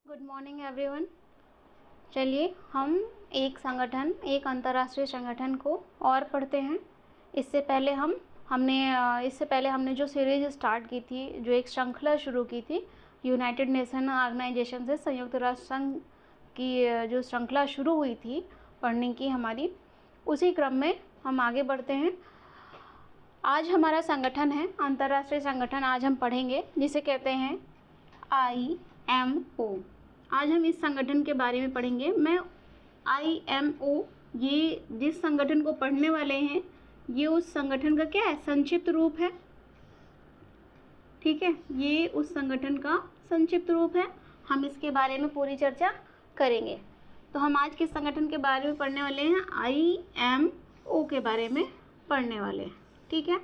Good morning everyone. चलिए हम एक अंतर्राष्ट्रीय संगठन को और पढ़ते हैं। इससे पहले हमने जो सीरीज स्टार्ट की थी, जो एक श्रृंखला शुरू की थी यूनाइटेड नेशन ऑर्गेनाइजेशन से, संयुक्त राष्ट्र संघ की जो श्रृंखला शुरू हुई थी पढ़ने की हमारी, उसी क्रम में हम आगे बढ़ते हैं। आज हमारा संगठन है अंतर्राष्ट्रीय संगठन, आज हम पढ़ेंगे जिसे कहते हैं IMO। आज हम इस संगठन के बारे में पढ़ेंगे। मैं IMO, ये जिस संगठन को पढ़ने वाले हैं, ये उस संगठन का क्या है, संक्षिप्त रूप है। ठीक है, ये उस संगठन का संक्षिप्त रूप है। हम इसके बारे में पूरी चर्चा करेंगे। तो हम आज किस संगठन के बारे में पढ़ने वाले हैं, IMO के बारे में पढ़ने वाले हैं। ठीक है,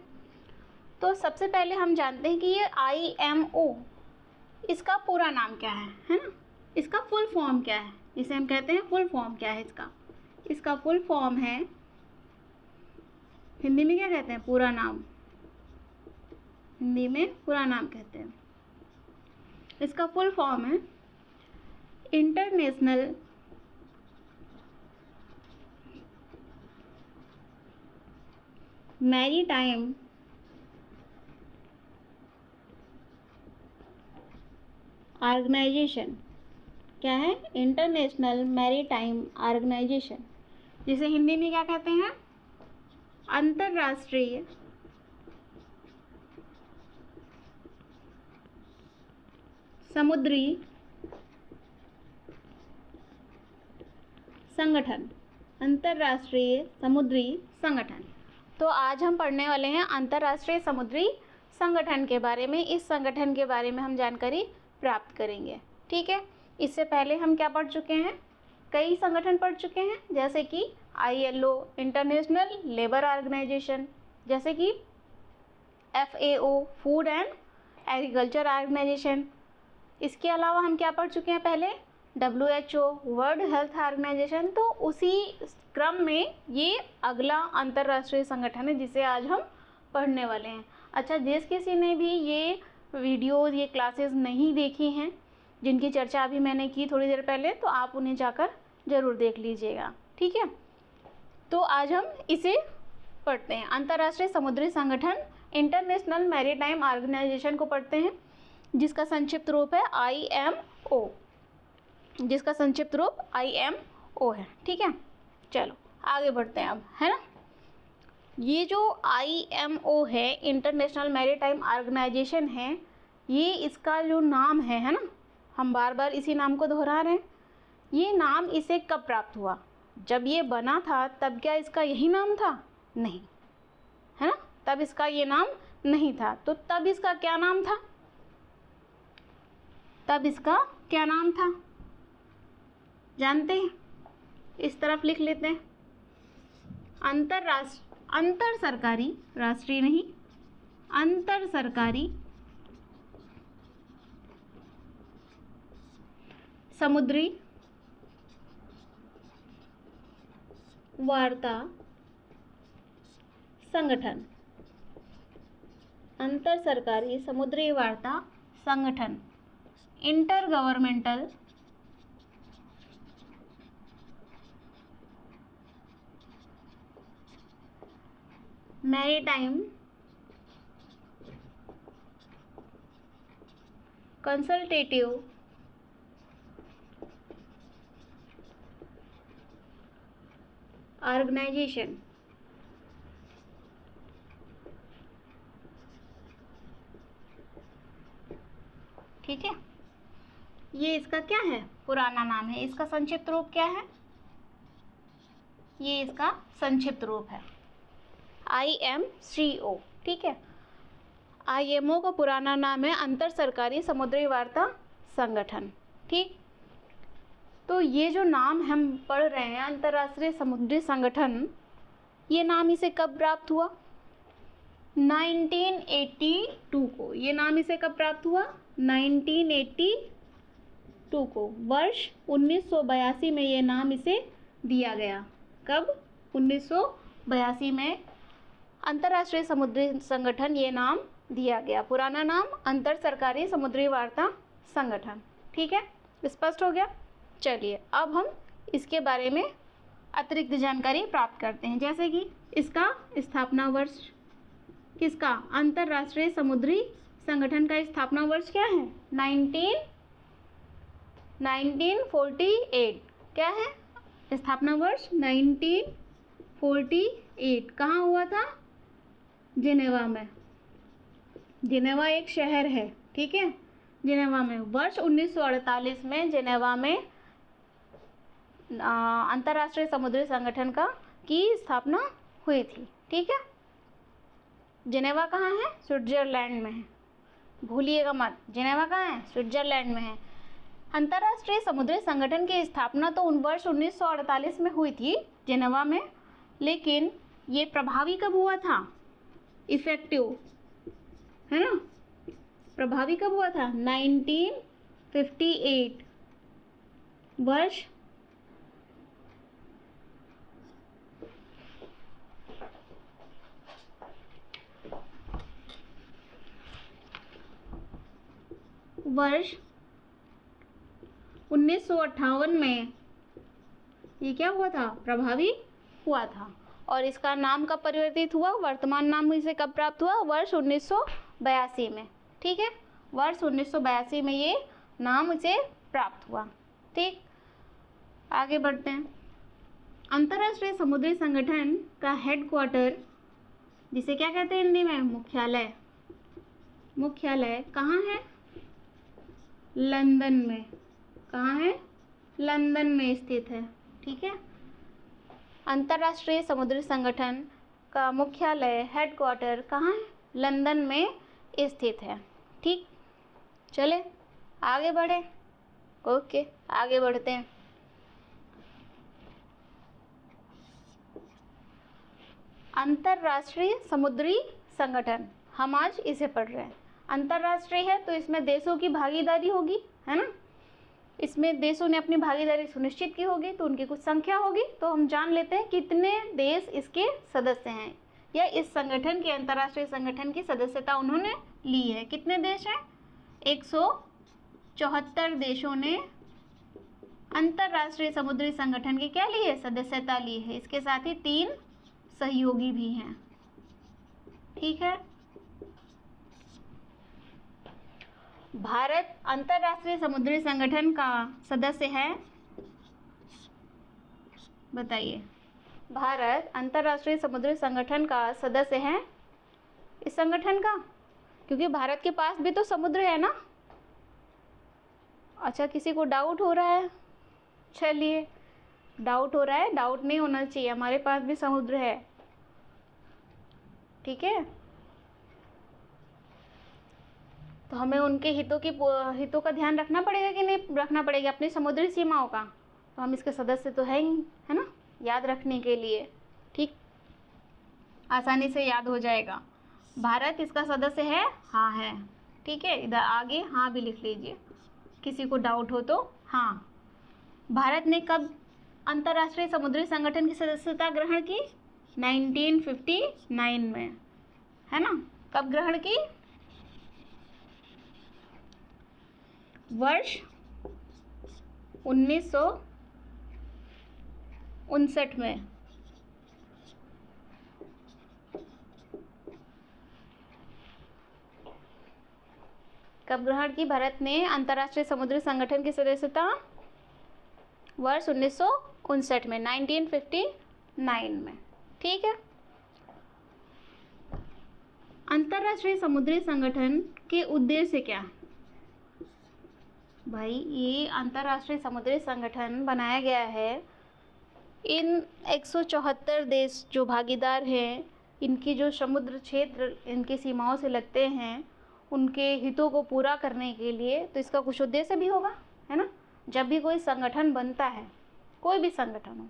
तो सबसे पहले हम जानते हैं कि ये IMO, इसका पूरा नाम क्या है ना, इसका फुल फॉर्म क्या है, इसे हम कहते हैं फुल फॉर्म क्या है इसका फुल फॉर्म है, हिंदी में क्या कहते हैं, पूरा नाम, हिंदी में पूरा नाम कहते हैं। इसका फुल फॉर्म है इंटरनेशनल मैरीटाइम ऑर्गेनाइजेशन। क्या है, इंटरनेशनल मैरीटाइम ऑर्गेनाइजेशन, जिसे हिंदी में क्या कहते हैं, अंतर्राष्ट्रीय समुद्री संगठन, अंतर्राष्ट्रीय समुद्री संगठन। तो आज हम पढ़ने वाले हैं अंतर्राष्ट्रीय समुद्री संगठन के बारे में। इस संगठन के बारे में हम जानकारी प्राप्त करेंगे। ठीक है, इससे पहले हम क्या पढ़ चुके हैं, कई संगठन पढ़ चुके हैं, जैसे कि ILO, इंटरनेशनल लेबर ऑर्गेनाइजेशन, जैसे कि FAO, food and agriculture organisation. इसके अलावा हम क्या पढ़ चुके हैं पहले, WHO, वर्ल्ड हेल्थ ऑर्गेनाइजेशन। तो उसी क्रम में ये अगला अंतर्राष्ट्रीय संगठन है जिसे आज हम पढ़ने वाले हैं। अच्छा, जिस किसी ने भी ये वीडियोज़, ये क्लासेस नहीं देखी हैं, जिनकी चर्चा अभी मैंने की थोड़ी देर पहले, तो आप उन्हें जाकर ज़रूर देख लीजिएगा। ठीक है, तो आज हम इसे पढ़ते हैं, अंतर्राष्ट्रीय समुद्री संगठन, इंटरनेशनल मैरीटाइम ऑर्गेनाइजेशन को पढ़ते हैं, जिसका संक्षिप्त रूप है IMO, जिसका संक्षिप्त रूप IMO है। ठीक है, चलो आगे बढ़ते हैं अब, है ना। ये जो IMO है, इंटरनेशनल मैरीटाइम ऑर्गेनाइजेशन है, ये इसका जो नाम है ना, हम बार बार इसी नाम को दोहरा रहे हैं। ये नाम इसे कब प्राप्त हुआ, जब ये बना था तब क्या इसका यही नाम था, नहीं, है ना, तब इसका ये नाम नहीं था। तो तब इसका क्या नाम था, तब इसका क्या नाम था जानते हैं, इस तरफ लिख लेते हैं, अंतर सरकारी, राष्ट्रीय नहीं, अंतर सरकारी समुद्री वार्ता संगठन, अंतर सरकारी समुद्री वार्ता संगठन, inter governmental maritime consultative organisation. ठीक है, ये इसका क्या है, पुराना नाम है। इसका संक्षिप्त रूप क्या है, ये इसका संक्षिप्त रूप है IMCO। ठीक है, IMO का पुराना नाम है अंतर सरकारी समुद्री वार्ता संगठन। ठीक, तो ये जो नाम हम पढ़ रहे हैं, अंतर्राष्ट्रीय समुद्री संगठन, ये नाम इसे कब प्राप्त हुआ, 1982 को। ये नाम इसे कब प्राप्त हुआ, 1982 को, वर्ष 1982 में ये नाम इसे दिया गया। कब, 1982 में अंतर्राष्ट्रीय समुद्री संगठन ये नाम दिया गया। पुराना नाम अंतर सरकारी समुद्री वार्ता संगठन। ठीक है, स्पष्ट हो गया। चलिए अब हम इसके बारे में अतिरिक्त जानकारी प्राप्त करते हैं, जैसे कि इसका स्थापना वर्ष, किसका, अंतर्राष्ट्रीय समुद्री संगठन का स्थापना वर्ष क्या है, 1948। क्या है स्थापना वर्ष, 1948। कहाँ हुआ था, जिनेवा में। जिनेवा एक शहर है, ठीक है, जिनेवा में। वर्ष 1948 में जिनेवा में अंतर्राष्ट्रीय समुद्री संगठन की स्थापना हुई थी, ठीक है। जिनेवा कहाँ है, स्विट्जरलैंड में है, भूलिएगा मत, जिनेवा कहाँ है, स्विट्जरलैंड में है। अंतर्राष्ट्रीय समुद्री संगठन की स्थापना तो वर्ष 1948 में हुई थी जिनेवा में, लेकिन ये प्रभावी कब हुआ था, इफेक्टिव, है ना, प्रभावी कब हुआ था, 1958। वर्ष 1958 में ये क्या हुआ था, प्रभावी हुआ था। और इसका नाम कब परिवर्तित हुआ, वर्तमान नाम इसे कब प्राप्त हुआ, वर्ष 1982 में, ठीक है। वर्ष 1982 में ये नाम इसे प्राप्त हुआ, ठीक। आगे बढ़ते हैं। अंतर्राष्ट्रीय समुद्री संगठन का हेडक्वार्टर, जिसे क्या कहते हैं हिंदी में, मुख्यालय, मुख्यालय कहाँ है, लंदन में। कहाँ है, लंदन में स्थित है, ठीक है। अंतर्राष्ट्रीय समुद्री संगठन का मुख्यालय, हेडक्वार्टर कहाँ है, लंदन में स्थित है, ठीक। चले आगे बढ़े, ओके आगे बढ़ते हैं। अंतर्राष्ट्रीय समुद्री संगठन, हम आज इसे पढ़ रहे हैं। अंतर्राष्ट्रीय है तो इसमें देशों की भागीदारी होगी, है ना, इसमें देशों ने अपनी भागीदारी सुनिश्चित की होगी, तो उनकी कुछ संख्या होगी। तो हम जान लेते हैं कितने देश इसके सदस्य हैं, या इस संगठन के, अंतर्राष्ट्रीय संगठन की सदस्यता उन्होंने ली है। कितने देश हैं, 174 देशों ने अंतर्राष्ट्रीय समुद्री संगठन की क्या ली है, सदस्यता ली है। इसके साथ ही 3 सहयोगी भी हैं, ठीक है। भारत अंतर्राष्ट्रीय समुद्री संगठन का सदस्य है, बताइए, भारत अंतर्राष्ट्रीय समुद्री संगठन का सदस्य है इस संगठन का, क्योंकि भारत के पास भी तो समुद्र है ना। अच्छा, किसी को डाउट हो रहा है, चलिए डाउट हो रहा है, डाउट नहीं होना चाहिए, हमारे पास भी समुद्र है, ठीक है। तो हमें उनके हितों का ध्यान रखना पड़ेगा कि नहीं रखना पड़ेगा, अपनी समुद्री सीमाओं का। तो हम इसके सदस्य तो हैं ही, है ना, याद रखने के लिए, ठीक, आसानी से याद हो जाएगा। भारत इसका सदस्य है, हाँ है, ठीक है। इधर आगे हाँ भी लिख लीजिए, किसी को डाउट हो तो। हाँ, भारत ने कब अंतर्राष्ट्रीय समुद्री संगठन की सदस्यता ग्रहण की, 1959 में, है ना। कब ग्रहण की, वर्ष 1959 में। कब ग्रहण की भारत ने अंतर्राष्ट्रीय समुद्री संगठन की सदस्यता, वर्ष 1959 में, 1959 में, ठीक है। अंतर्राष्ट्रीय समुद्री संगठन के उद्देश्य क्या, भाई ये अंतर्राष्ट्रीय समुद्री संगठन बनाया गया है, इन 174 देश जो भागीदार हैं, इनकी जो समुद्र क्षेत्र इनकी सीमाओं से लगते हैं, उनके हितों को पूरा करने के लिए। तो इसका कुछ उद्देश्य भी होगा, है ना। जब भी कोई संगठन बनता है, कोई भी संगठन हो,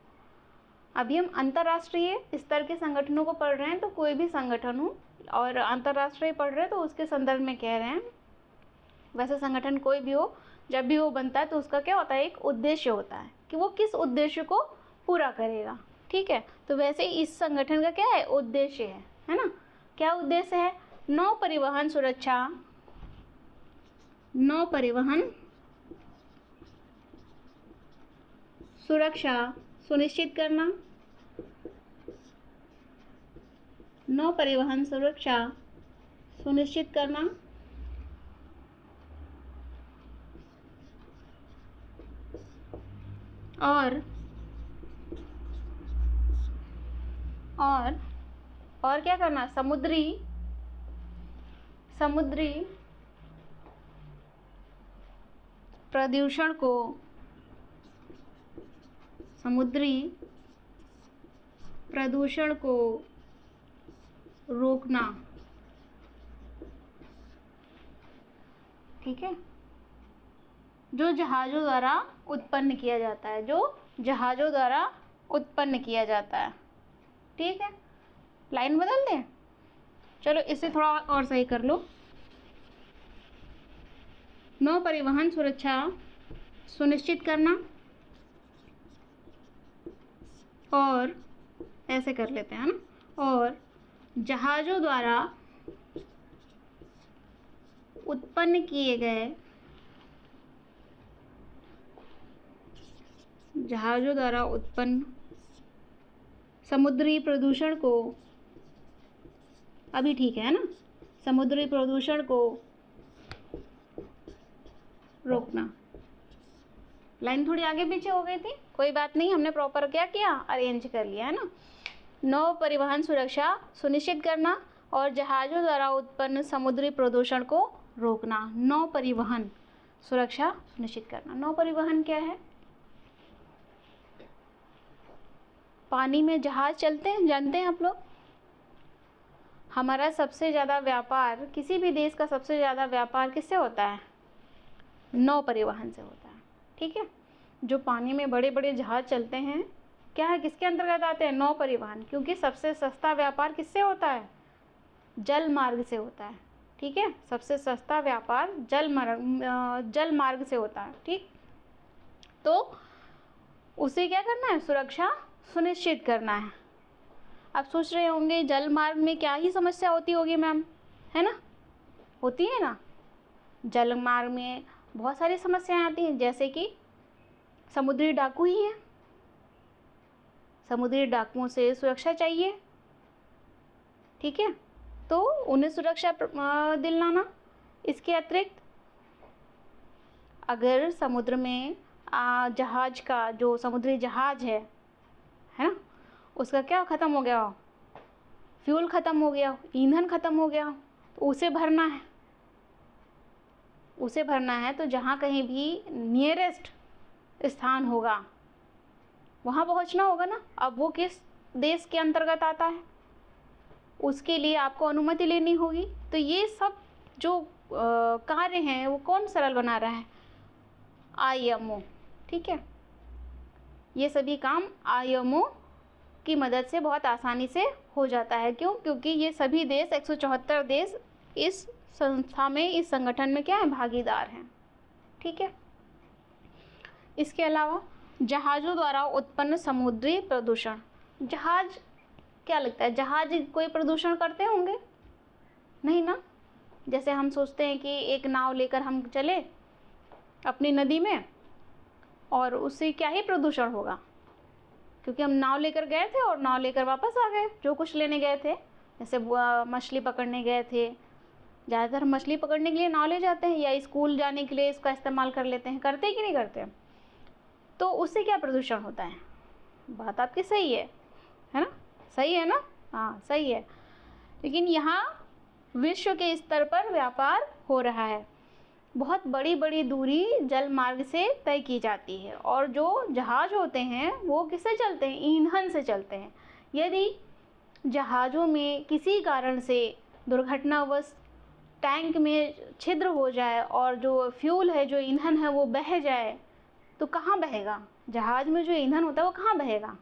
अभी हम अंतर्राष्ट्रीय स्तर के संगठनों को पढ़ रहे हैं, तो कोई भी संगठन हो और अंतर्राष्ट्रीय पढ़ रहे हैं तो उसके संदर्भ में कह रहे हैं। वैसे संगठन कोई भी हो, जब भी वो बनता है तो उसका क्या होता है, एक उद्देश्य होता है कि वो किस उद्देश्य को पूरा करेगा, ठीक है। तो वैसे इस संगठन का क्या है, उद्देश्य है ना। क्या उद्देश्य है, नौ परिवहन सुरक्षा, नौ परिवहन सुरक्षा सुनिश्चित करना, नौ परिवहन सुरक्षा सुनिश्चित करना, और क्या करना, समुद्री प्रदूषण को रोकना। ठीक है, जो जहाज़ों द्वारा उत्पन्न किया जाता है, ठीक है। लाइन बदल दें, चलो इसे थोड़ा और सही कर लो। नौ परिवहन सुरक्षा सुनिश्चित करना, और ऐसे कर लेते हैं ना, और जहाज़ों द्वारा उत्पन्न किए गए समुद्री प्रदूषण को, अभी ठीक है ना, समुद्री प्रदूषण को रोकना। लाइन थोड़ी आगे पीछे हो गई थी, कोई बात नहीं, हमने प्रॉपर क्या किया, अरेंज कर लिया है ना। नौ परिवहन सुरक्षा सुनिश्चित करना और जहाज़ों द्वारा उत्पन्न समुद्री प्रदूषण को रोकना। नौ परिवहन सुरक्षा सुनिश्चित करना। नौ परिवहन क्या है? पानी में जहाज चलते हैं, जानते हैं आप लोग। हमारा सबसे ज़्यादा व्यापार, किसी भी देश का सबसे ज़्यादा व्यापार किससे होता है? नौ परिवहन से होता है। ठीक है, जो पानी में बड़े बड़े जहाज चलते हैं, क्या है, किसके अंतर्गत आते हैं? नौ परिवहन। क्योंकि सबसे सस्ता व्यापार किससे होता है? जल मार्ग से होता है। ठीक है, सबसे सस्ता व्यापार जल मार्ग से होता है। ठीक, तो उसे क्या करना है? सुरक्षा सुनिश्चित करना है। आप सोच रहे होंगे जल मार्ग में क्या ही समस्या होती होगी मैम, है ना? होती है ना, जल मार्ग में बहुत सारी समस्याएं आती हैं, जैसे कि समुद्री डाकू ही हैं, समुद्री डाकुओं से सुरक्षा चाहिए। ठीक है, तो उन्हें सुरक्षा दिलाना। इसके अतिरिक्त अगर समुद्र में जहाज का, जो समुद्री जहाज है ना, उसका क्या ख़त्म हो गया हो, फ्यूल ख़त्म हो गया हो, ईंधन ख़त्म हो गया हो, तो उसे भरना है। तो जहाँ कहीं भी नियरेस्ट स्थान होगा वहाँ पहुँचना होगा ना। अब वो किस देश के अंतर्गत आता है, उसके लिए आपको अनुमति लेनी होगी। तो ये सब जो कार्य हैं वो कौन सरल बना रहा है? IMO। ठीक है, ये सभी काम IMO की मदद से बहुत आसानी से हो जाता है। क्यों? क्योंकि ये सभी देश, 174 देश इस संस्था में, इस संगठन में क्या है? भागीदार हैं। ठीक है, इसके अलावा जहाज़ों द्वारा उत्पन्न समुद्री प्रदूषण। जहाज, क्या लगता है, जहाज कोई प्रदूषण करते होंगे? नहीं ना। जैसे हम सोचते हैं कि एक नाव लेकर हम चले अपनी नदी में, और उससे क्या ही प्रदूषण होगा, क्योंकि हम नाव लेकर गए थे और नाव लेकर वापस आ गए जो कुछ लेने गए थे। जैसे मछली पकड़ने गए थे, ज़्यादातर हम मछली पकड़ने के लिए नाव ले जाते हैं, या स्कूल जाने के लिए इसका इस्तेमाल कर लेते हैं, करते कि नहीं करते? तो उससे क्या प्रदूषण होता है? बात आपकी सही है ना? सही है ना? हाँ, सही है। लेकिन यहाँ विश्व के स्तर पर व्यापार हो रहा है, बहुत बड़ी बड़ी दूरी जल मार्ग से तय की जाती है, और जो जहाज होते हैं वो किससे चलते हैं? ईंधन से चलते हैं। यदि जहाज़ों में किसी कारण से दुर्घटनावश टैंक में छिद्र हो जाए और जो फ्यूल है, जो ईंधन है, वो बह जाए, तो कहाँ बहेगा? जहाज में जो ईंधन होता है वो कहाँ बहेगा?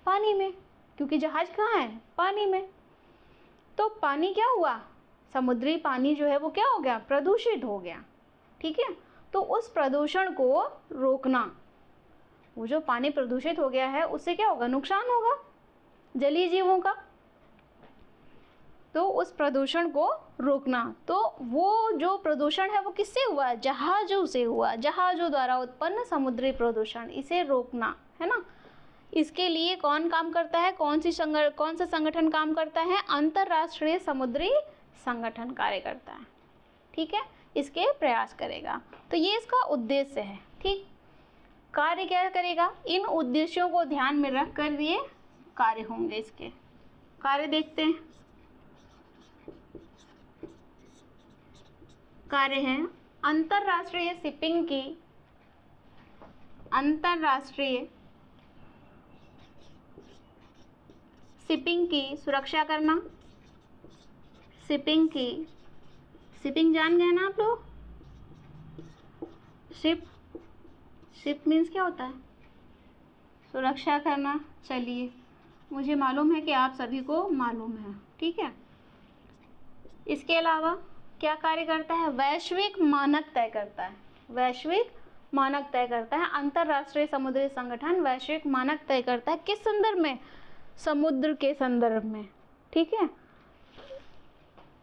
पानी में, क्योंकि जहाज कहाँ है? पानी में। तो पानी क्या हुआ? समुद्री पानी जो है वो क्या हो गया? प्रदूषित हो गया। ठीक है, तो उस प्रदूषण को रोकना। वो जो पानी प्रदूषित हो गया है उससे क्या होगा? नुकसान होगा जलीय जीवों का। तो उस प्रदूषण को रोकना। तो वो जो प्रदूषण है वो किससे हुआ? जहाज़ों से हुआ, जहाज़ों द्वारा उत्पन्न समुद्री प्रदूषण, इसे रोकना है ना। इसके लिए कौन काम करता है? कौन सा संगठन काम करता है? अंतर्राष्ट्रीय समुद्री संगठन कार्य करता है, ठीक है, इसके प्रयास करेगा। तो ये इसका उद्देश्य है, ठीक। कार्य क्या करेगा? इन उद्देश्यों को ध्यान में रख कर ये कार्य होंगे। इसके कार्य देखते हैं। कार्य है अंतर्राष्ट्रीय शिपिंग की सुरक्षा करना। शिपिंग जान गए ना आप लोग? शिप मीन्स क्या होता है? सुरक्षा करना। चलिए, मुझे मालूम है कि आप सभी को मालूम है, ठीक है। इसके अलावा क्या कार्य करता है? वैश्विक मानक तय करता है। वैश्विक मानक तय करता है। अंतर्राष्ट्रीय समुद्री संगठन वैश्विक मानक तय करता है। किस संदर्भ में? समुद्र के संदर्भ में, ठीक है।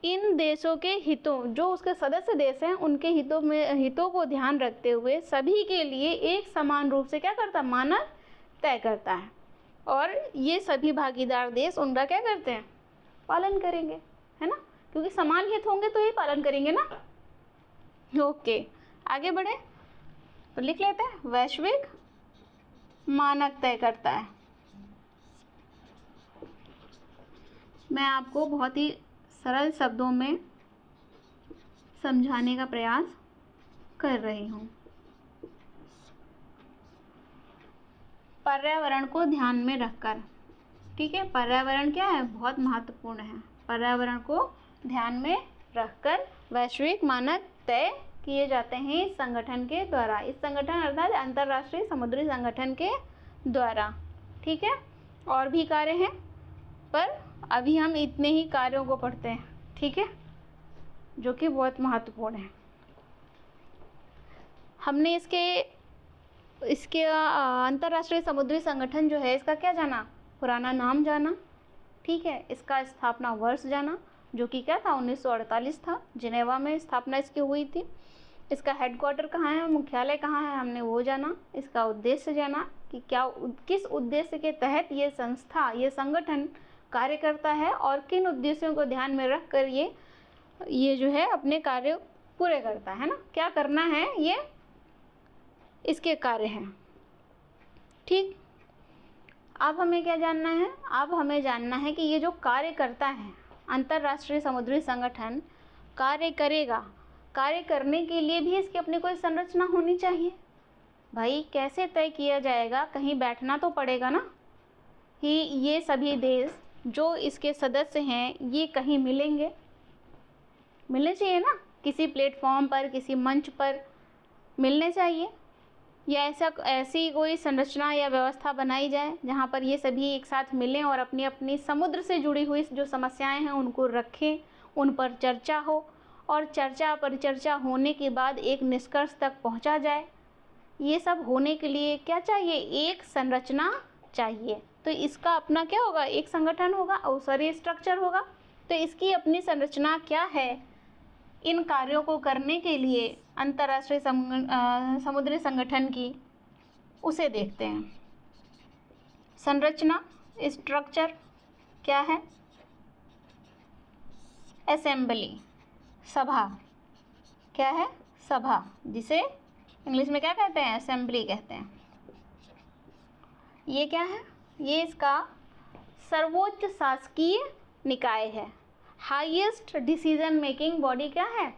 इन देशों के हितों, जो उसके सदस्य देश हैं, उनके हितों को ध्यान रखते हुए सभी के लिए एक समान रूप से क्या करता है? मानक तय करता है। और ये सभी भागीदार देश उनका क्या करते हैं? पालन करेंगे, है ना, क्योंकि समान हित होंगे तो ही पालन करेंगे ना। ओके, आगे बढ़े तो लिख लेते हैं, वैश्विक मानक तय करता है। मैं आपको बहुत ही सरल शब्दों में समझाने का प्रयास कर रही हूँ। पर्यावरण को ध्यान में रखकर, ठीक है। पर्यावरण क्या है? बहुत महत्वपूर्ण है। पर्यावरण को ध्यान में रखकर वैश्विक मानक तय किए जाते हैं इस संगठन के द्वारा। इस संगठन अर्थात अंतर्राष्ट्रीय समुद्री संगठन के द्वारा, ठीक है। और भी कार्य हैं, पर अभी हम इतने ही कार्यों को पढ़ते हैं, ठीक है, जो कि बहुत महत्वपूर्ण है। हमने इसके अंतर्राष्ट्रीय समुद्री संगठन जो है, इसका क्या जाना? पुराना नाम जाना, ठीक है। इसका स्थापना वर्ष जाना, जो कि क्या था? 1948 था। जिनेवा में स्थापना इसकी हुई थी। इसका हेडक्वार्टर कहाँ है, मुख्यालय कहाँ है, हमने वो जाना। इसका उद्देश्य जाना कि किस उद्देश्य के तहत ये संस्था, ये संगठन कार्य करता है और किन उद्देश्यों को ध्यान में रख कर ये जो है अपने कार्य पूरे करता है ना। क्या करना है, ये इसके कार्य हैं, ठीक। अब हमें क्या जानना है? अब हमें जानना है कि ये जो कार्य करता है, अंतर्राष्ट्रीय समुद्री संगठन कार्य करेगा, कार्य करने के लिए भी इसकी अपनी कोई संरचना होनी चाहिए। भाई कैसे तय किया जाएगा? कहीं बैठना तो पड़ेगा ना कि ये सभी देश जो इसके सदस्य हैं ये कहीं मिलने चाहिए ना, किसी प्लेटफॉर्म पर, किसी मंच पर मिलने चाहिए, या ऐसी कोई संरचना या व्यवस्था बनाई जाए जहाँ पर ये सभी एक साथ मिलें और अपनी अपनी समुद्र से जुड़ी हुई जो समस्याएं हैं उनको रखें, उन पर चर्चा हो और चर्चा परिचर्चा होने के बाद एक निष्कर्ष तक पहुँचा जाए। ये सब होने के लिए क्या चाहिए? एक संरचना चाहिए। तो इसका अपना क्या होगा? एक संगठन होगा, सॉरी स्ट्रक्चर होगा। तो इसकी अपनी संरचना क्या है? इन कार्यों को करने के लिए अंतर्राष्ट्रीय समुद्री संगठन की, उसे देखते हैं। संरचना, स्ट्रक्चर क्या है? असेंबली, सभा। क्या है? सभा, जिसे इंग्लिश में क्या कहते हैं? असेंबली कहते हैं। ये क्या है? ये इसका सर्वोच्च शासकीय निकाय है। हाईएस्ट डिसीजन मेकिंग बॉडी क्या है?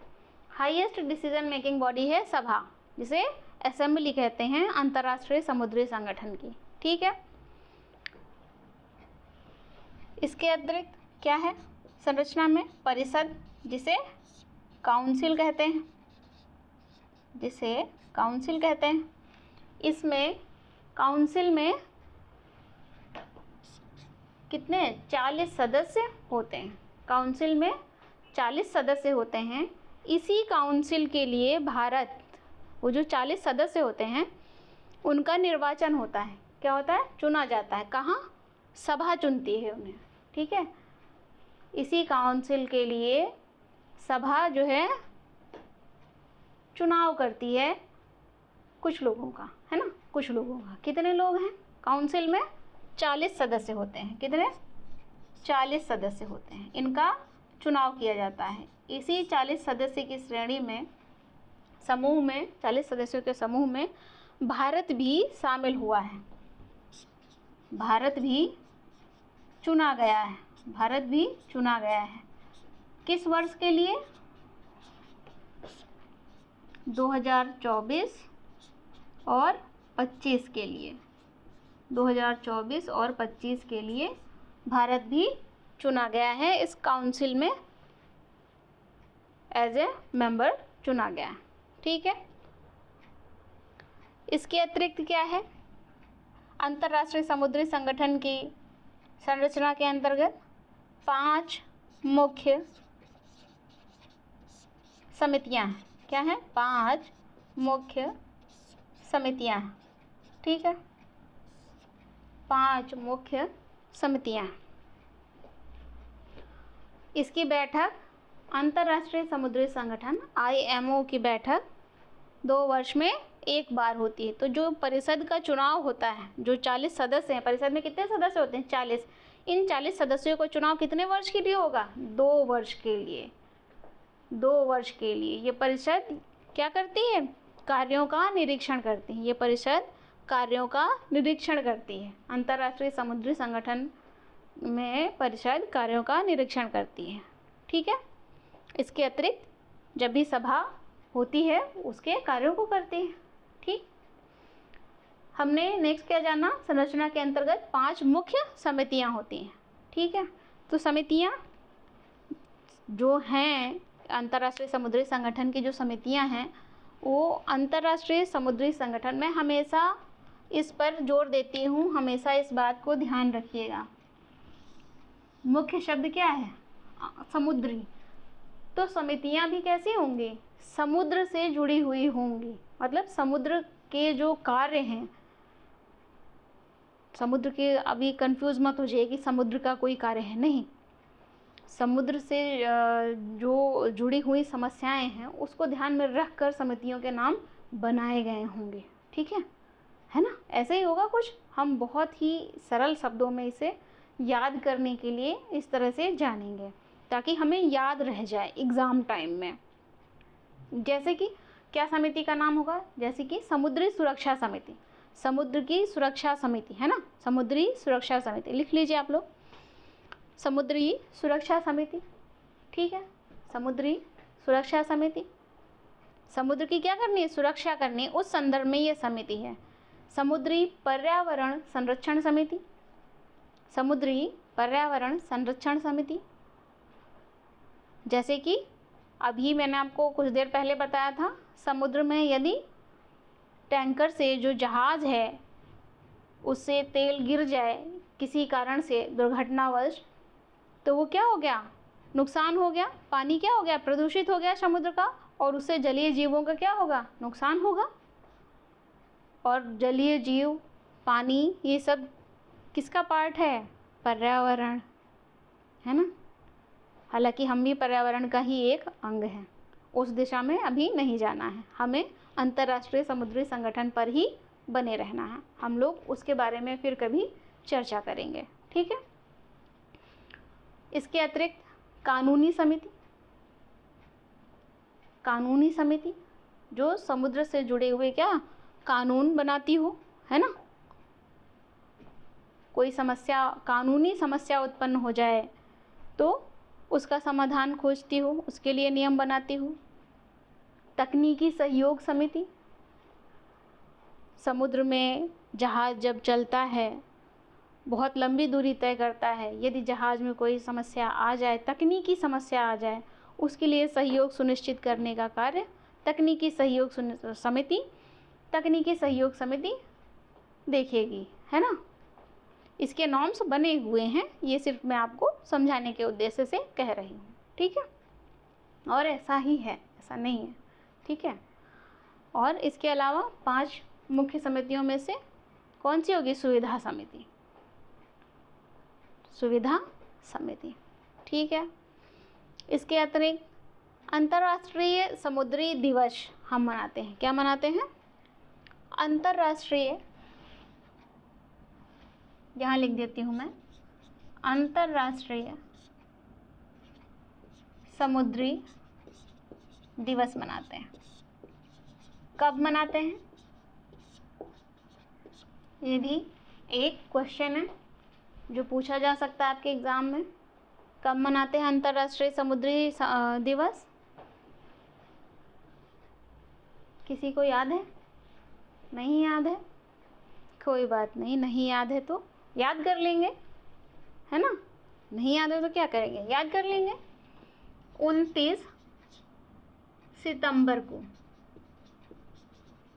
हाईएस्ट डिसीजन मेकिंग बॉडी है सभा, जिसे असेंबली कहते हैं अंतर्राष्ट्रीय समुद्री संगठन की, ठीक है। इसके अतिरिक्त क्या है संरचना में? परिषद, जिसे काउंसिल कहते हैं, इसमें काउंसिल में कितने? 40 सदस्य होते हैं। काउंसिल में 40 सदस्य होते हैं। इसी काउंसिल के लिए भारत, वो जो 40 सदस्य होते हैं उनका निर्वाचन होता है। क्या होता है? चुना जाता है। कहाँ? सभा चुनती है उन्हें, ठीक है। इसी काउंसिल के लिए सभा जो है चुनाव करती है कुछ लोगों का, है ना, कुछ लोगों का। कितने लोग हैं काउंसिल में? 40 सदस्य होते हैं। कितने? 40 सदस्य होते हैं। इनका चुनाव किया जाता है। इसी 40 सदस्य की श्रेणी में, समूह में, 40 सदस्यों के समूह में भारत भी शामिल हुआ है। भारत भी चुना गया है। भारत भी चुना गया है। किस वर्ष के लिए? 2024 और 25 के लिए। 2024 और 25 के लिए भारत भी चुना गया है। इस काउंसिल में एज ए मेंबर चुना गया है। ठीक है। इसके अतिरिक्त क्या है? अंतर्राष्ट्रीय समुद्री संगठन की संरचना के अंतर्गत 5 मुख्य समितियां हैं। क्या है? 5 मुख्य समितियां हैं। ठीक है, 5 मुख्य समितियां। इसकी बैठक, अंतर्राष्ट्रीय समुद्री संगठन IMO की बैठक 2 वर्ष में एक बार होती है। तो जो परिषद का चुनाव होता है, जो 40 सदस्य हैं, परिषद में कितने सदस्य होते हैं? 40। इन 40 सदस्यों का चुनाव कितने वर्ष के लिए होगा? 2 वर्ष के लिए। 2 वर्ष के लिए ये परिषद क्या करती है? कार्यों का निरीक्षण करती है। ये परिषद कार्यों का निरीक्षण करती है। अंतर्राष्ट्रीय समुद्री संगठन में परिषद कार्यों का निरीक्षण करती है। ठीक है। इसके अतिरिक्त जब भी सभा होती है उसके कार्यों को करती है। ठीक। हमने नेक्स्ट क्या जाना? संरचना के अंतर्गत 5 मुख्य समितियां होती हैं। ठीक है। तो समितियां जो हैं, अंतर्राष्ट्रीय समुद्री संगठन की जो समितियां हैं, वो अंतर्राष्ट्रीय समुद्री संगठन में हमेशा इस पर जोर देती हूँ, हमेशा इस बात को ध्यान रखिएगा। मुख्य शब्द क्या है? समुद्री। तो समितियां भी कैसी होंगी? समुद्र से जुड़ी हुई होंगी। मतलब समुद्र के जो कार्य हैं, समुद्र के, अभी कंफ्यूज मत हो जाइए कि समुद्र का कोई कार्य है, नहीं। समुद्र से जो जुड़ी हुई समस्याएं हैं उसको ध्यान में रख कर समितियों के नाम बनाए गए होंगे। ठीक है ना? ऐसे ही होगा कुछ। हम बहुत ही सरल शब्दों में इसे याद करने के लिए इस तरह से जानेंगे ताकि हमें याद रह जाए एग्ज़ाम टाइम में। जैसे कि क्या समिति का नाम होगा? जैसे कि समुद्री सुरक्षा समिति, समुद्र की सुरक्षा समिति, है ना, समुद्री सुरक्षा समिति। लिख लीजिए आप लोग, समुद्री सुरक्षा समिति। ठीक है, समुद्री सुरक्षा समिति। समुद्र की क्या करनी है? सुरक्षा करनी है। उस संदर्भ में ये समिति है। समुद्री पर्यावरण संरक्षण समिति, समुद्री पर्यावरण संरक्षण समिति। जैसे कि अभी मैंने आपको कुछ देर पहले बताया था, समुद्र में यदि टैंकर से, जो जहाज़ है, उससे तेल गिर जाए किसी कारण से दुर्घटनावश, तो वो क्या हो गया? नुकसान हो गया। पानी क्या हो गया? प्रदूषित हो गया समुद्र का, और उससे जलीय जीवों का क्या होगा? नुकसान होगा। और जलीय जीव, पानी, ये सब किसका पार्ट है? पर्यावरण, है ना। हालांकि हम भी पर्यावरण का ही एक अंग हैं। उस दिशा में अभी नहीं जाना है, हमें अंतर्राष्ट्रीय समुद्री संगठन पर ही बने रहना है। हम लोग उसके बारे में फिर कभी चर्चा करेंगे। ठीक है। इसके अतिरिक्त कानूनी समिति, कानूनी समिति जो समुद्र से जुड़े हुए क्या कानून बनाती हो, है ना। कोई समस्या, कानूनी समस्या उत्पन्न हो जाए तो उसका समाधान खोजती हो, उसके लिए नियम बनाती हो। तकनीकी सहयोग समिति, समुद्र में जहाज़ जब चलता है, बहुत लंबी दूरी तय करता है, यदि जहाज़ में कोई समस्या आ जाए, तकनीकी समस्या आ जाए, उसके लिए सहयोग सुनिश्चित करने का कार्य तकनीकी सहयोग समिति, तकनीकी सहयोग समिति देखेगी, है ना। इसके नॉर्म्स बने हुए हैं, ये सिर्फ मैं आपको समझाने के उद्देश्य से कह रही हूँ। ठीक है, और ऐसा ही है, ऐसा नहीं है। ठीक है। और इसके अलावा 5 मुख्य समितियों में से कौन सी होगी? सुविधा समिति, सुविधा समिति। ठीक है। इसके अतिरिक्त अंतर्राष्ट्रीय समुद्री दिवस हम मनाते हैं। क्या मनाते हैं? अंतर्राष्ट्रीय, यहाँ लिख देती हूँ मैं, अंतर्राष्ट्रीय समुद्री दिवस मनाते हैं। कब मनाते हैं? ये भी एक क्वेश्चन है जो पूछा जा सकता है आपके एग्जाम में। कब मनाते हैं अंतर्राष्ट्रीय समुद्री दिवस? किसी को याद है? नहीं याद है? कोई बात नहीं, नहीं याद है तो याद कर लेंगे, है ना। नहीं याद है तो क्या करेंगे, याद कर लेंगे। 29 सितंबर को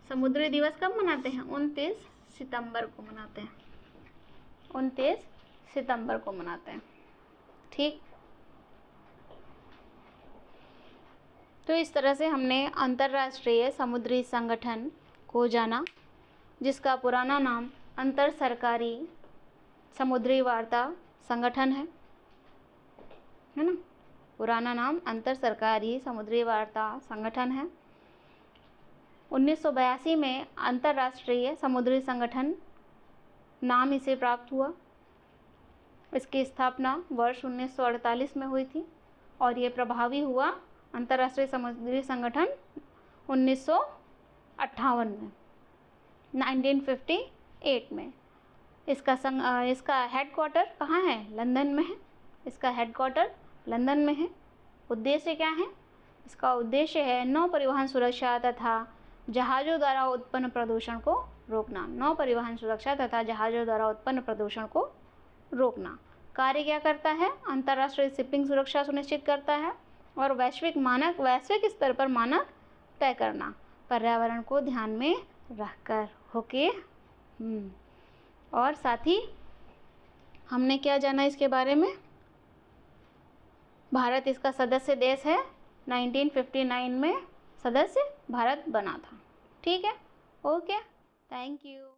समुद्री दिवस कब मनाते हैं? 29 सितंबर को मनाते हैं। 29 सितंबर को मनाते हैं। ठीक, तो इस तरह से हमने अंतर्राष्ट्रीय समुद्री संगठन को जाना, जिसका पुराना नाम अंतर सरकारी समुद्री वार्ता संगठन है ना। पुराना नाम अंतर सरकारी समुद्री वार्ता संगठन है। 1982 में अंतर्राष्ट्रीय समुद्री संगठन नाम इसे प्राप्त हुआ। इसकी स्थापना वर्ष 1948 में हुई थी और ये प्रभावी हुआ अंतर्राष्ट्रीय समुद्री संगठन 1958 में, 1958 में। इसका हेडक्वार्टर कहाँ है? लंदन में है। इसका हेडक्वार्टर लंदन में है। उद्देश्य क्या है? इसका उद्देश्य है नौ परिवहन सुरक्षा तथा जहाज़ों द्वारा उत्पन्न प्रदूषण को रोकना। नौ परिवहन सुरक्षा तथा जहाज़ों द्वारा उत्पन्न प्रदूषण को रोकना। कार्य क्या करता है? अंतर्राष्ट्रीय शिपिंग सुरक्षा सुनिश्चित करता है और वैश्विक स्तर पर मानक तय करना, पर्यावरण को ध्यान में रखकर। ओके। और साथ ही हमने क्या जाना इसके बारे में? भारत इसका सदस्य देश है। 1959 में सदस्य भारत बना था। ठीक है, ओके, थैंक यू।